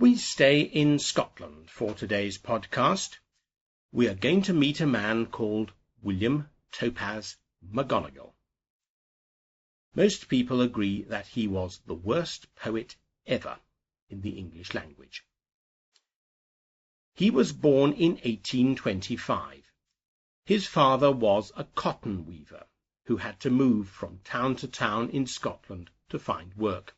We stay in Scotland for today's podcast. We are going to meet a man called William Topaz McGonagall. Most people agree that he was the worst poet ever in the English language. He was born in 1825. His father was a cotton weaver who had to move from town to town in Scotland to find work.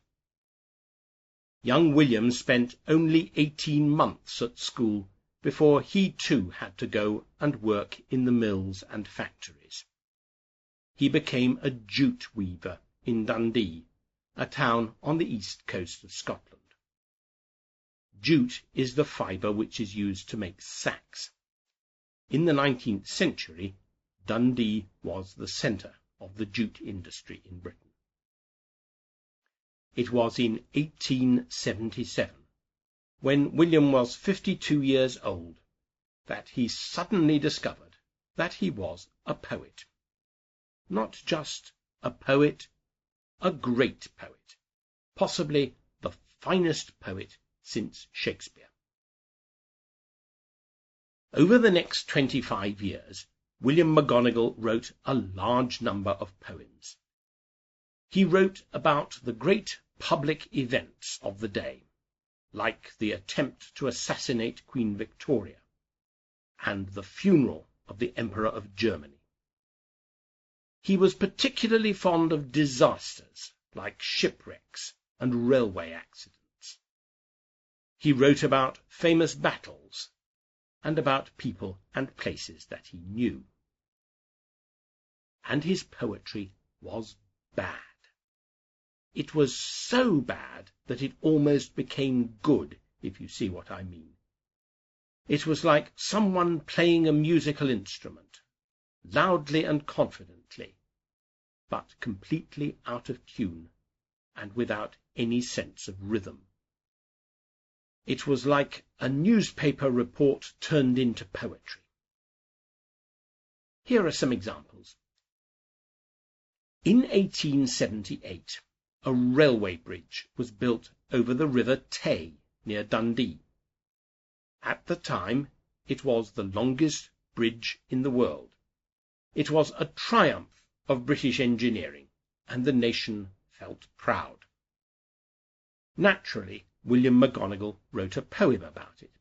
Young William spent only 18 months at school before he too had to go and work in the mills and factories. He became a jute weaver in Dundee, a town on the east coast of Scotland. Jute is the fibre which is used to make sacks. In the 19th century, Dundee was the centre of the jute industry in Britain. It was in 1877, when William was 52 years old, that he suddenly discovered that he was a poet. Not just a poet, a great poet, possibly the finest poet since Shakespeare. Over the next 25 years, William McGonagall wrote a large number of poems. He wrote about the great public events of the day, like the attempt to assassinate Queen Victoria and the funeral of the Emperor of Germany. He was particularly fond of disasters like shipwrecks and railway accidents. He wrote about famous battles and about people and places that he knew. And his poetry was bad. It was so bad that it almost became good, if you see what I mean. It was like someone playing a musical instrument, loudly and confidently, but completely out of tune and without any sense of rhythm. It was like a newspaper report turned into poetry. Here are some examples. In 1878, a railway bridge was built over the River Tay near Dundee. At the time, it was the longest bridge in the world. It was a triumph of British engineering, and the nation felt proud. Naturally, William McGonagall wrote a poem about it.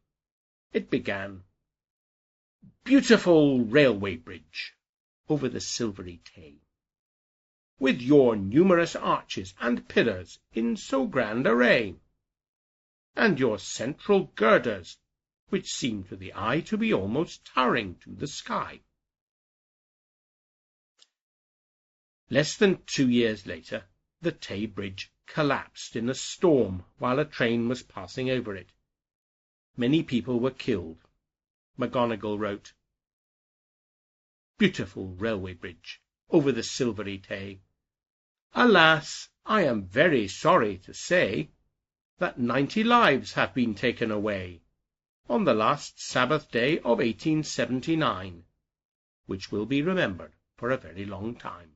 It began, "Beautiful railway bridge over the silvery Tay, with your numerous arches and pillars in so grand array, and your central girders, which seem to the eye to be almost towering to the sky." Less than 2 years later, the Tay Bridge collapsed in a storm while a train was passing over it. Many people were killed. McGonagall wrote, "Beautiful railway bridge over the silvery Tay. Alas, I am very sorry to say that 90 lives have been taken away on the last Sabbath day of 1879, which will be remembered for a very long time."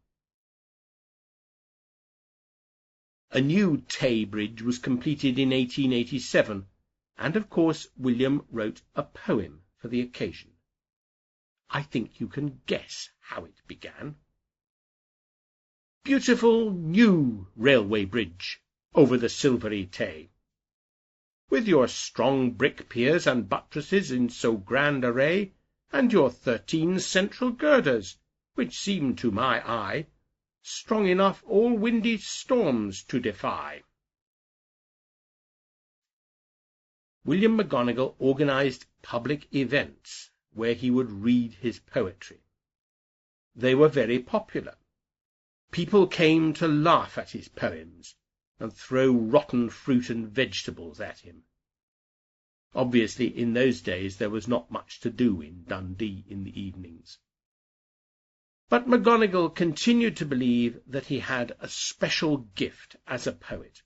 A new Tay Bridge was completed in 1887, and of course William wrote a poem for the occasion. I think you can guess how it began. "Beautiful new railway bridge over the silvery Tay, with your strong brick piers and buttresses in so grand array, and your 13 central girders, which seem to my eye strong enough all windy storms to defy." William McGonagall organized public events where he would read his poetry. They were very popular. People came to laugh at his poems and throw rotten fruit and vegetables at him. Obviously, in those days there was not much to do in Dundee in the evenings. But McGonagall continued to believe that he had a special gift as a poet.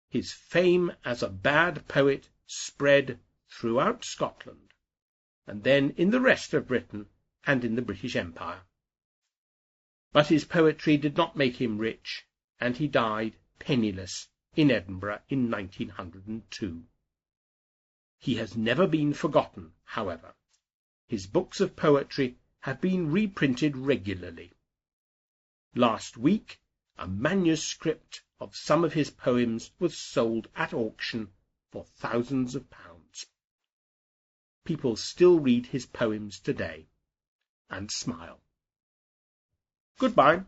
His fame as a bad poet spread throughout Scotland, and then in the rest of Britain and in the British Empire. But his poetry did not make him rich, and he died penniless in Edinburgh in 1902. He has never been forgotten, however. His books of poetry have been reprinted regularly. Last week, a manuscript of some of his poems was sold at auction for thousands of pounds. People still read his poems today and smile. Goodbye.